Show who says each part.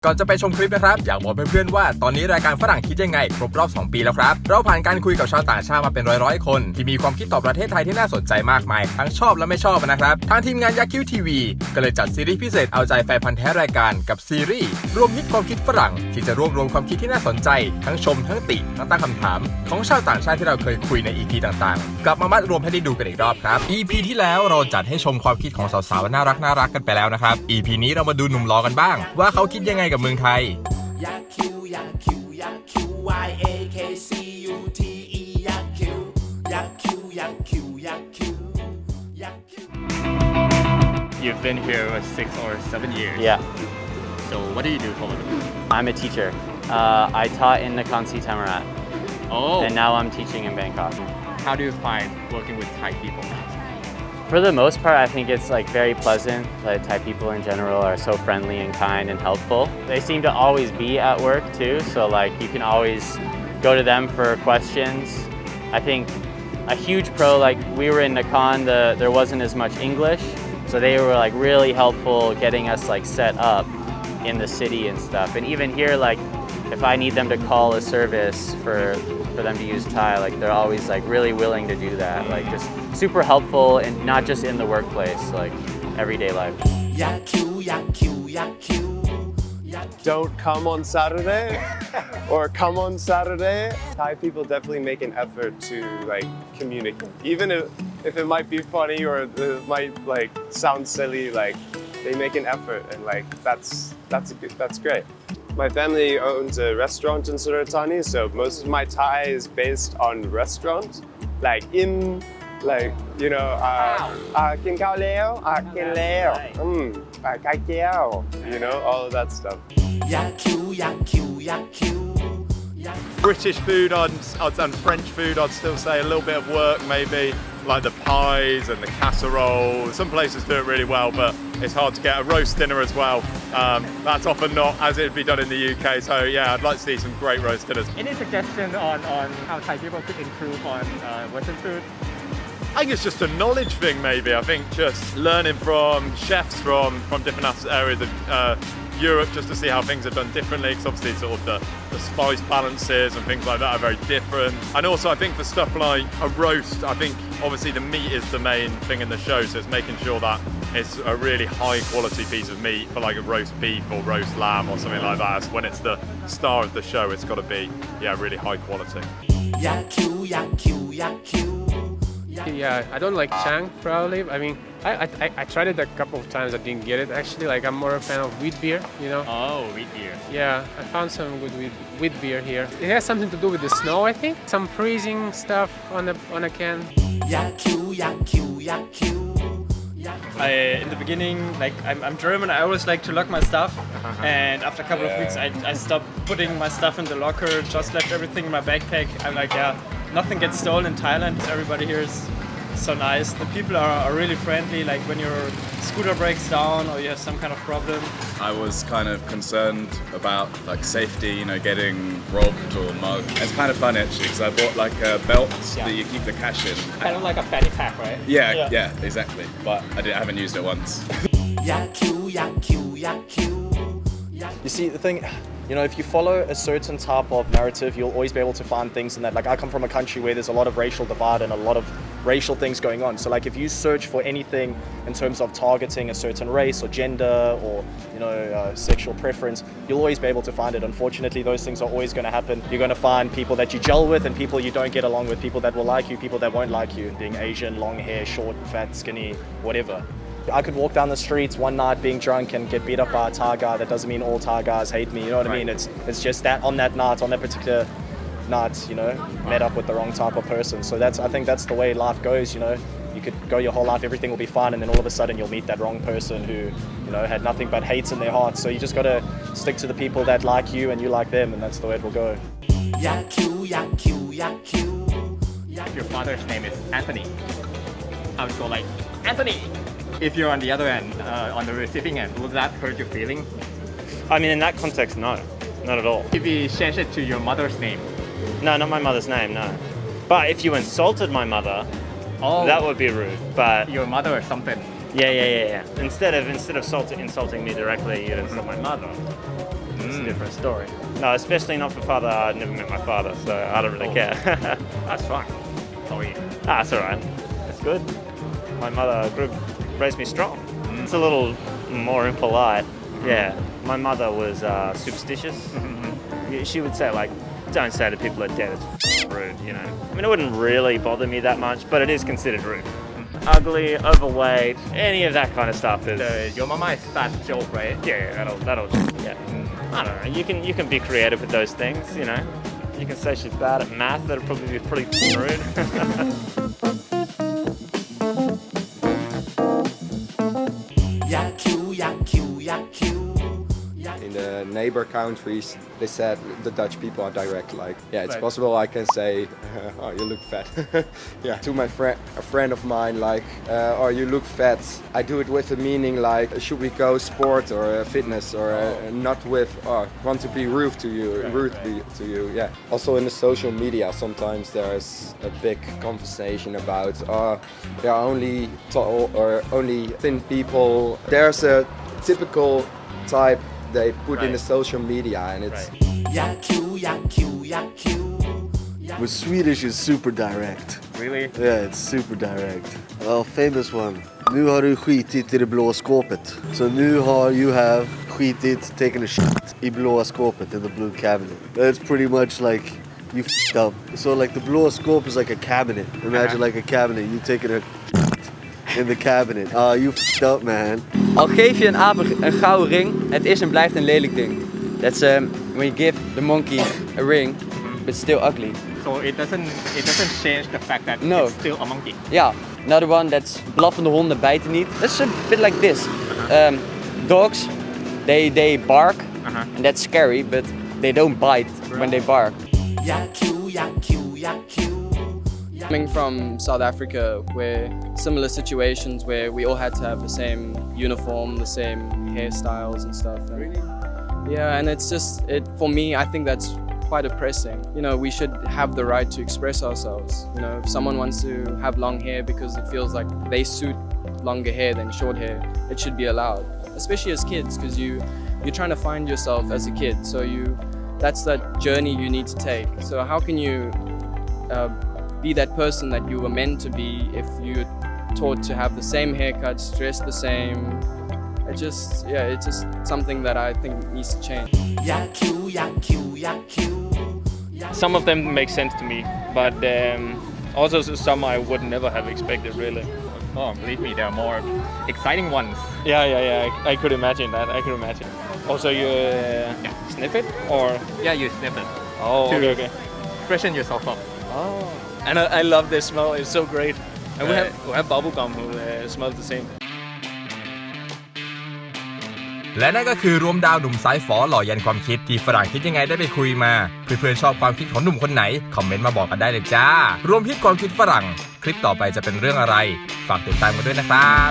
Speaker 1: ก่อนจะไปชมคลิปนะครับอยากบอกเพื่อนๆว่าตอนนี้รายการฝรั่งคิดยังไงครบรอบ2 ปีแล้วครับเราผ่านการคุยกับชาวต่างชาติมาเป็นร้อยๆคนที่มีความคิดต่อประเทศไทยที่น่าสนใจมากมายทั้งชอบและไม่ชอบนะครับทางทีมงานยักษ์คิ้วทีวีก็เลยจัดซีรีส์พิเศษเอาใจแฟนพันธุ์แท้รายการกับซีรีส์รวมฮิตความคิดฝรั่งที่จะรวบรวมความคิดที่น่าสนใจทั้งชมทั้งติทั้งตั้งคำถามของชาวต่างชาติที่เราเคยคุยใน EP ต่างๆกลับมามัดรวมให้ได้ดูกันอีกรอบครับ EP ที่แล้วเราจัดให้ชมความคิดของสาวๆน่ารักกันไปแล้วนะครับ EP นี้เรามาดูหนุ่มหล่อกันบ้างว่าเขาคิดยังไงกับเมืองไทย
Speaker 2: You've been here 6 or 7 years.
Speaker 3: Yeah.
Speaker 2: So what do you do for a living?
Speaker 3: I'm a teacher. I taught in Nakhon Si Thammarat.
Speaker 2: Oh.
Speaker 3: And now I'm teaching in Bangkok.
Speaker 2: How do you find working with Thai people?
Speaker 3: For the most part, I think it's like very pleasant. Like Thai people in general are so friendly and kind and helpful. They seem to always be at work too, so like you can always go to them for questions. I think a huge pro, like we were in Nakhon, there wasn't as much English, so they were like really helpful getting us like set up in the city and stuff. And even here, like if I need them to call a service for them to use Thai, like they're always like really willing to do that. Like just super helpful and not just in the workplace, like everyday life.
Speaker 4: Don't come on Saturday or come on Saturday. Thai people definitely make an effort to like communicate. Even if it might be funny or it might like sound silly, like they make an effort and like that's great. My family owns a restaurant in Suratani, so most of my Thai is based on restaurant, like in, like you know, kin khao leo, kin leo, kai kiao, you know, all of that stuff.
Speaker 5: British food and French food, I'd still say a little bit of work maybe, like the pies and the casseroles. Some places do it really well, but it's hard to get a roast dinner as well. That's often not as it'd be done in the UK, so yeah, I'd like to see some great roast dinners.
Speaker 2: Any suggestion on how Thai people could improve on Western food?
Speaker 5: I think it's just a knowledge thing maybe. I think just learning from chefs from different areas of Europe just to see how things are done differently, because obviously sort of the spice balances and things like that are very different. And also I think for stuff like a roast, I think obviously the meat is the main thing in the show, so it's making sure that it's a really high quality piece of meat for like a roast beef or roast lamb or something like that. So when it's the star of the show, it's got to be really high quality.
Speaker 6: Yeah, I don't like Chang probably. I mean, I tried it a couple of times. I didn't get it actually. Like I'm more a fan of wheat beer, you know.
Speaker 2: Oh, wheat beer.
Speaker 6: Yeah, I found some good wheat beer here. It has something to do with the snow, I think. Some freezing stuff on a can.
Speaker 7: In the beginning, like I'm German, I always like to lock my stuff, and after a couple of weeks I stopped putting my stuff in the locker, just left everything in my backpack. I'm like, yeah, nothing gets stolen in Thailand. Everybody here is so nice. The people are really friendly, like when your scooter breaks down or you have some kind of problem.
Speaker 8: I was kind of concerned about like safety, you know, getting robbed or mugged. It's kind of fun actually, because I bought like a belt that you keep the cash in.
Speaker 2: Kind of like a fanny pack, right?
Speaker 8: Yeah, exactly. But I haven't used it once.
Speaker 9: You see, the thing, you know, if you follow a certain type of narrative, you'll always be able to find things in that. Like I come from a country where there's a lot of racial divide and a lot of racial things going on. So like if you search for anything in terms of targeting a certain race or gender or, you know, sexual preference, you'll always be able to find it. Unfortunately, those things are always going to happen. You're going to find people that you gel with and people you don't get along with, people that will like you, people that won't like you, being Asian, long hair, short, fat, skinny, whatever. I could walk down the streets one night being drunk and get beat up by a Thai guy. That doesn't mean all Thai guys hate me, you know what I mean? It's just that on that night, on that particular night, you know, met up with the wrong type of person. So I think that's the way life goes, you know. You could go your whole life, everything will be fine, and then all of a sudden you'll meet that wrong person who, you know, had nothing but hate in their heart. So you just got to stick to the people that like you and you like them, and that's the way it will go.
Speaker 2: If your father's name is Anthony, I would go like, Anthony! If you're on the other end, on the receiving end, would that hurt your feeling?
Speaker 7: I mean, in that context, no, not at all.
Speaker 2: If we change it to your mother's name?
Speaker 7: No, not my mother's name, no. But if you insulted my mother, that would be rude. But
Speaker 2: your mother or something?
Speaker 7: Yeah. Instead of insulting me directly, you'd insult my mother.
Speaker 3: different story. No, especially not for father. I never met my father, so I don't really care. That's fine.
Speaker 2: Sorry.
Speaker 3: It's alright. It's good. My mother raised me strong. It's a little more impolite. Yeah. My mother was superstitious. She would say like, don't say to people are dead, it's rude, you know. I mean, it wouldn't really bother me that much, but it is considered rude. Ugly, overweight, any of that kind of stuff is...
Speaker 2: Your mama is that joke, right?
Speaker 3: Yeah, that'll yeah. I don't know, you can be creative with those things, you know. You can say she's bad at math, that'll probably be pretty rude.
Speaker 10: In the neighbor countries, they said the Dutch people are direct. Like, yeah, it's possible I can say, "Oh, you look fat." Yeah, to my a friend of mine, like, "Oh, you look fat." I do it with the meaning like, should we go sport or fitness or not with, "Oh, want to be rude to you." Yeah. Also in the social media, sometimes there's a big conversation about, there are only tall or only thin people. There's a typical type they put in the social media, and it's
Speaker 11: With Swedish is super direct.
Speaker 2: Really?
Speaker 11: Yeah, it's super direct. Famous one. Nu har du skitit i det blå skåpet. So nu har you have skitit, taken a shit i blå skåpet, in the blue cabinet. That's pretty much like you f***ed up. So like the blå skåp is like a cabinet. Imagine like a cabinet, you taking a shit in the cabinet. You f***ed up, man.
Speaker 12: Al geef je een aap een gouden ring, het is en blijft een lelijk ding. That's when you give the monkey a ring, but it's still ugly.
Speaker 2: So it doesn't change the fact that
Speaker 12: No.
Speaker 2: it's still a monkey.
Speaker 12: Yeah, another one that's blaffende honden bijten niet. That's a bit like this. Dogs, they bark, and that's scary, but they don't bite when they bark.
Speaker 13: Coming from South Africa, where similar situations where we all had to have the same uniform, the same hairstyles and stuff. And yeah, and it's just, for me, I think that's quite oppressing. You know, we should have the right to express ourselves. You know, if someone wants to have long hair because it feels like they suit longer hair than short hair, it should be allowed. Especially as kids, because you're trying to find yourself as a kid. So that's that journey you need to take. So how can you be that person that you were meant to be if you're taught to have the same haircuts, dress the same? It's just something that I think needs to change.
Speaker 7: Some of them make sense to me, but also some I would never have expected, really.
Speaker 2: Oh, believe me, there are more exciting ones.
Speaker 7: Yeah. I could imagine that. Also, you sniff it, or?
Speaker 2: Yeah, you sniff it.
Speaker 7: Oh,
Speaker 2: to
Speaker 7: okay.
Speaker 2: freshen yourself up.
Speaker 7: Oh. And I love this smell. It's so great. And we have bubblegum who smells the same.
Speaker 1: และนั่นก็คือรวมดาวหนุ่มสายฝอหล่อยันความคิดที่ฝรั่งคิดยังไงได้ไปคุยมาเพื่อนๆชอบความคิดของหนุ่มคนไหนคอมเมนต์มาบอกกันได้เลยจ้ารวมฮิตความคิดฝรั่งคลิปต่อไปจะเป็นเรื่องอะไรฝากติดตามกันด้วยนะครับ